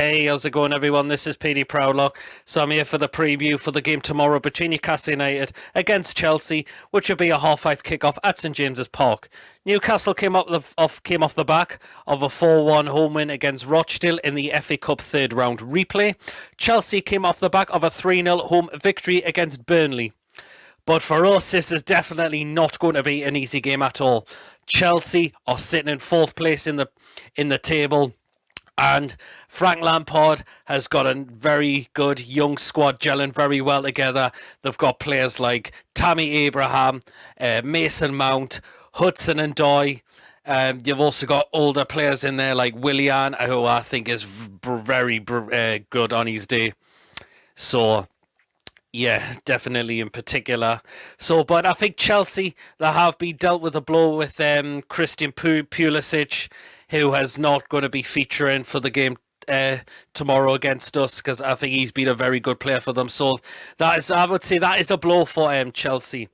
Hey, how's it going, everyone? This is PD Proudlock. So I'm here for the preview for the game tomorrow between Newcastle United against Chelsea, which will be a half-5 kickoff at St James's Park. Newcastle came off the back of a 4-1 home win against Rochdale in the FA Cup third round replay. Chelsea came off the back of a 3-0 home victory against Burnley. But for us, this is definitely not going to be an easy game at all. Chelsea are sitting in fourth place in the table. And Frank Lampard has got a very good young squad gelling very well together. They've got players like Tammy Abraham, Mason Mount, Hudson and Doy. You've also got older players in there like Willian, who I think is very good on his day. So, yeah, definitely in particular. So, but I think Chelsea, they have been dealt with a blow with Christian Pulisic, who is not going to be featuring for the game tomorrow against us, because I think he's been a very good player for them. So I would say that is a blow for Chelsea.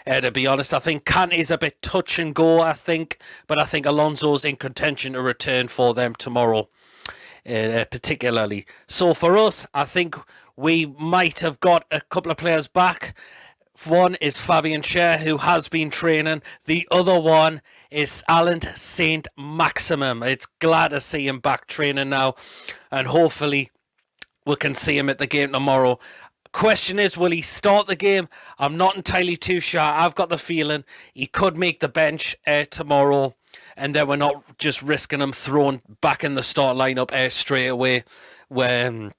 To be honest, I think Kante's a bit touch and go, but I think Alonso's in contention to return for them tomorrow, particularly. So for us, I think we might have got a couple of players back. One is Fabian Schär, who has been training. The other one is Alan Saint-Maximin. It's glad to see him back training now, and hopefully we can see him at the game tomorrow. Question is, will he start the game? I'm not entirely too sure. I've got the feeling he could make the bench tomorrow, and then we're not just risking him thrown back in the start lineup straight away, where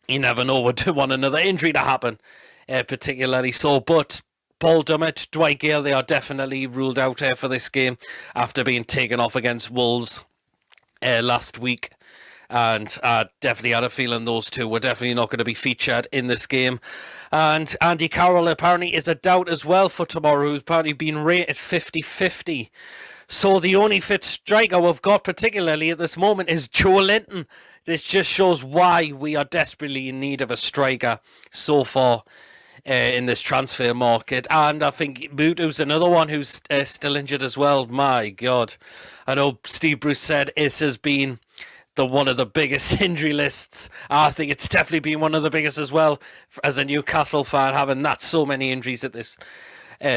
you never know, we don't want another injury to happen. Particularly so, but Paul Dummett, Dwight Gale, they are definitely ruled out for this game after being taken off against Wolves last week, and I definitely had a feeling those two were definitely not going to be featured in this game. And Andy Carroll apparently is a doubt as well for tomorrow, who's apparently been rated 50-50. So the only fit striker we've got particularly at this moment is Joe Linton. This just shows why we are desperately in need of a striker so far in this transfer market. And I think Mutu's another one who's still injured as well. My God. I know Steve Bruce said this has been one of the biggest injury lists. I think it's definitely been one of the biggest as well, as a Newcastle fan, having that so many injuries at this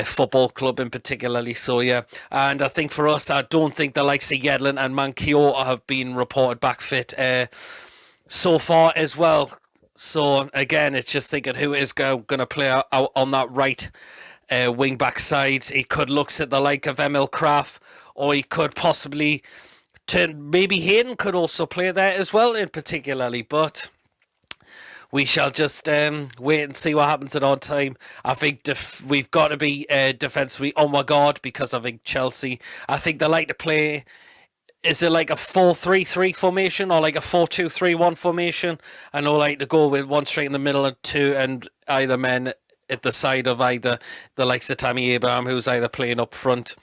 football club in particularly. So yeah, and I think for us, I don't think the likes of Yedlin and Mankiota have been reported back fit so far as well. So again, it's just thinking who is going to play out on that right wing back side. He could look at the like of Emil Kraft, or he could possibly turn, maybe Hayden could also play there as well in particularly, but we shall just wait and see what happens at odd time. I think we've got to be defensively on my guard, because I think Chelsea, I think they like to play, is it like a 4-3-3 formation or like a 4-2-3-1 formation? I know like to go with one straight in the middle and two and either men at the side of either the likes of Tammy Abraham, who's either playing up front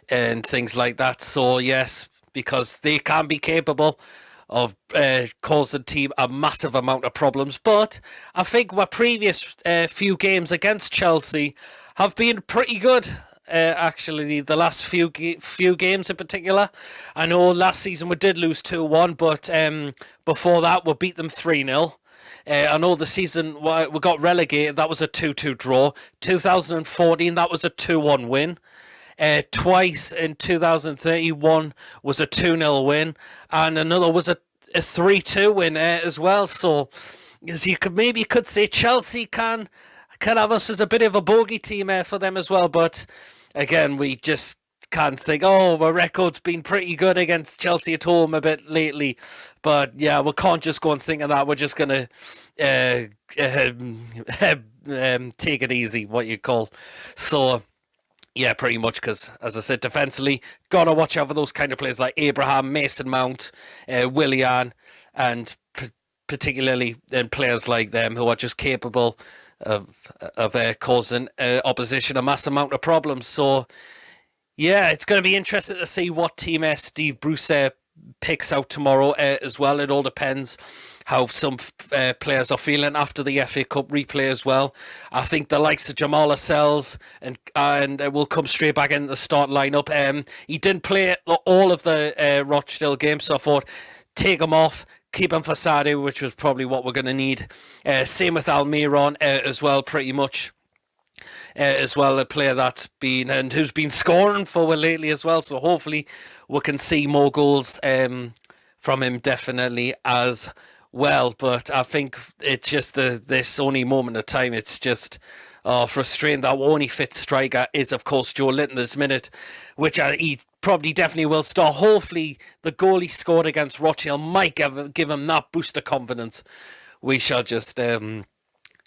and things like that. So yes, because they can be capable of causing the team a massive amount of problems. But I think my previous few games against Chelsea have been pretty good. Actually, the last few games in particular. I know last season we did lose 2-1, but before that we beat them 3-0. I know the season we got relegated, that was a 2-2 draw. 2014, that was a 2-1 win. Twice in 2031 was a 2-0 win, and another was a 3-2 win as well. So, as you could say, Chelsea can have us as a bit of a bogey team for them as well. But again, we just can't think, oh, our record's been pretty good against Chelsea at home a bit lately. But yeah, we can't just go and think of that. We're just gonna take it easy, what you call. So yeah, pretty much, because, as I said, defensively, got to watch out for those kind of players like Abraham, Mason Mount, Willian, and particularly then players like them who are just capable of causing opposition a mass amount of problems. So, yeah, it's going to be interesting to see what team Steve Bruce picks out tomorrow as well. It all depends how some players are feeling after the FA Cup replay as well. I think the likes of Jamal Lascelles and will come straight back into the start lineup. He didn't play all of the Rochdale games, so I thought take him off, keep him for Saturday, which was probably what we're going to need. Same with Almiron as well, pretty much. As well, a player that's been and who's been scoring for us lately as well. So hopefully we can see more goals from him definitely as well. But I think it's just this only moment of time. It's just frustrating that our only fit striker is, of course, Joe Linton this minute, which he probably definitely will start. Hopefully the goal he scored against Rochdale might give him that boost of confidence. We shall just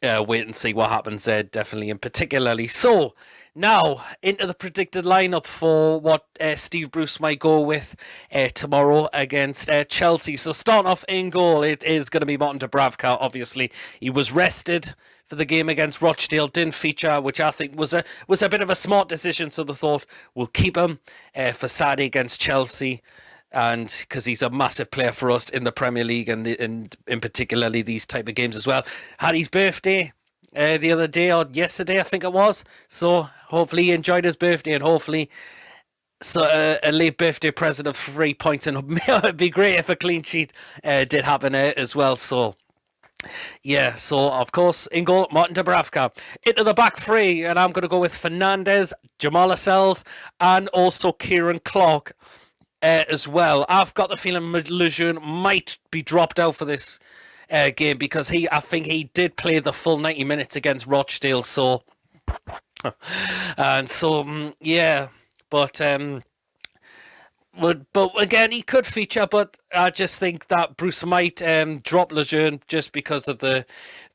wait and see what happens there, definitely and particularly. So now into the predicted lineup for what Steve Bruce might go with tomorrow against Chelsea. So starting off in goal, it is going to be Martin Dubravka. Obviously, he was rested for the game against Rochdale, didn't feature, which I think was a bit of a smart decision. So they thought we'll keep him for Saturday against Chelsea. And because he's a massive player for us in the Premier League and in particularly these type of games as well. Had his birthday the other day or yesterday, I think it was. So hopefully he enjoyed his birthday and hopefully a late birthday present of 3 points. And it'd be great if a clean sheet did happen as well. So yeah, so of course in goal, Martin Dubravka. Into the back three, and I'm going to go with Fernandez, Jamal Lascelles, and also Kieran Clark. As well, I've got the feeling Lejeune might be dropped out for this game because I think he did play the full 90 minutes against Rochdale. So, and so yeah, but again, he could feature, but I just think that Bruce might drop Lejeune just because of the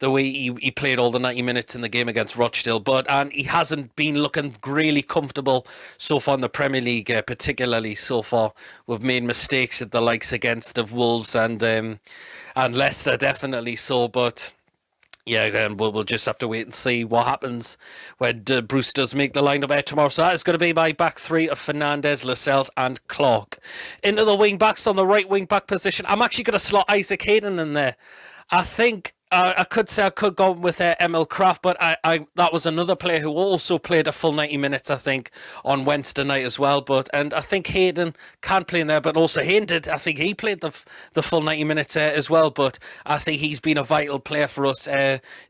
way he played all the 90 minutes in the game against Rochdale. And he hasn't been looking really comfortable so far in the Premier League, particularly so far. We've made mistakes at the likes against of Wolves and Leicester, definitely so, but yeah, again, we'll just have to wait and see what happens when Bruce does make the lineup tomorrow. So that is going to be my back three of Fernandez, Lascelles and Clark. Into the wing backs on the right wing back position, I'm actually going to slot Isaac Hayden in there. I think I could say I could go with Emil Kraft, but that was another player who also played a full 90 minutes, I think, on Wednesday night as well. And I think Hayden can play in there, but also Hayden did. I think he played the full 90 minutes as well. But I think he's been a vital player for us,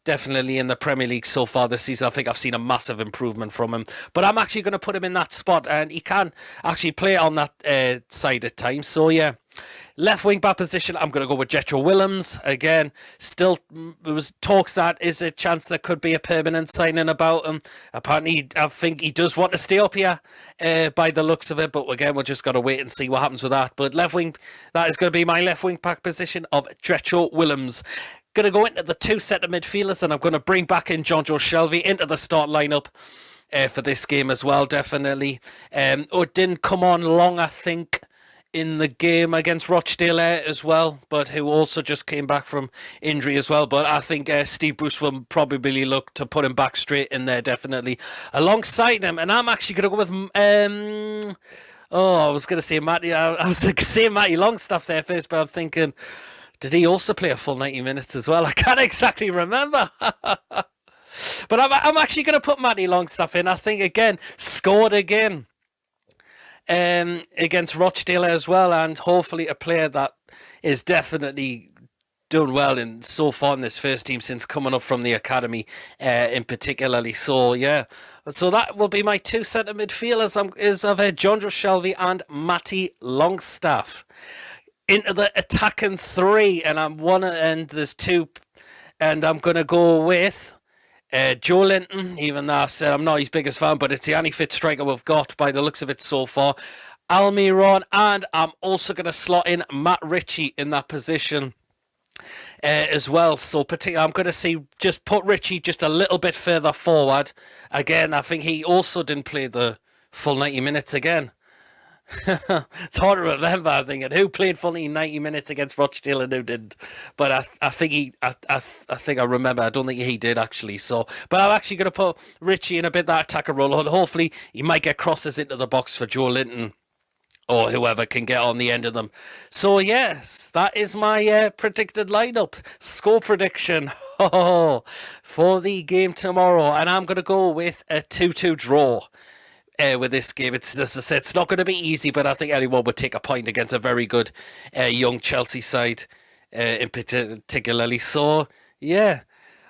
definitely in the Premier League so far this season. I think I've seen a massive improvement from him. But I'm actually going to put him in that spot, and he can actually play on that side at times. So yeah. Left wing back position, I'm going to go with Jetro Willems. Again, still, there was talks that is a chance there could be a permanent signing about him. Apparently, I think he does want to stay up here by the looks of it. But again, we're just got to wait and see what happens with that. But left wing, that is going to be my left wing back position of Jetro Willems. Going to go into the two centre midfielders, and I'm going to bring back in Jonjo Shelvey into the start lineup for this game as well, definitely. It didn't come on long, I think, in the game against Rochdale as well, but who also just came back from injury as well. But I think Steve Bruce will probably look to put him back straight in there, definitely, alongside him. And I'm actually going to go with... I was going to say Matty. I was going to say Matty Longstaff there first, but I'm thinking, did he also play a full 90 minutes as well? I can't exactly remember. But I'm actually going to put Matty Longstaff in. I think, again, scored again. Against Rochdale as well, and hopefully a player that is definitely done well in so far in this first team since coming up from the academy, in particularly. So yeah, so that will be my two centre midfielders is of Jonjo Shelvey and Matty Longstaff. Into the attacking three, and there's two, and I'm gonna go with Joe Linton, even though I said I'm not his biggest fan, but it's the only fit striker we've got by the looks of it so far. Almiron, and I'm also going to slot in Matt Ritchie in that position as well. So I'm going to just put Ritchie just a little bit further forward. Again, I think he also didn't play the full 90 minutes again. It's hard to remember, I think, and who played fully 90 minutes against Rochdale and who didn't. But I think I remember. I don't think he did actually. So, but I'm actually going to put Ritchie in a bit that attacker role, and hopefully he might get crosses into the box for Joe Linton or whoever can get on the end of them. So yes, that is my predicted lineup, score prediction for the game tomorrow, and I'm going to go with a 2-2 draw. With this game, as I said, it's not going to be easy, but I think anyone would take a point against a very good young Chelsea side in particularly. So, yeah.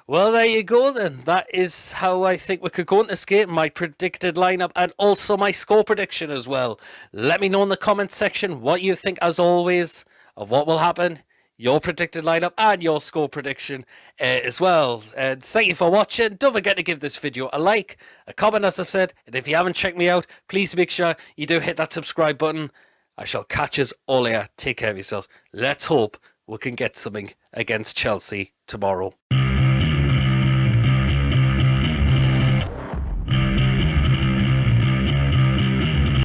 Well, there you go then. That is how I think we could go into this game. My predicted lineup and also my score prediction as well. Let me know in the comments section what you think, as always, of what will happen, your predicted lineup and your score prediction as well. Thank you for watching. Don't forget to give this video a like, a comment, as I've said. And if you haven't checked me out, please make sure you do hit that subscribe button. I shall catch us all here. Take care of yourselves. Let's hope we can get something against Chelsea tomorrow.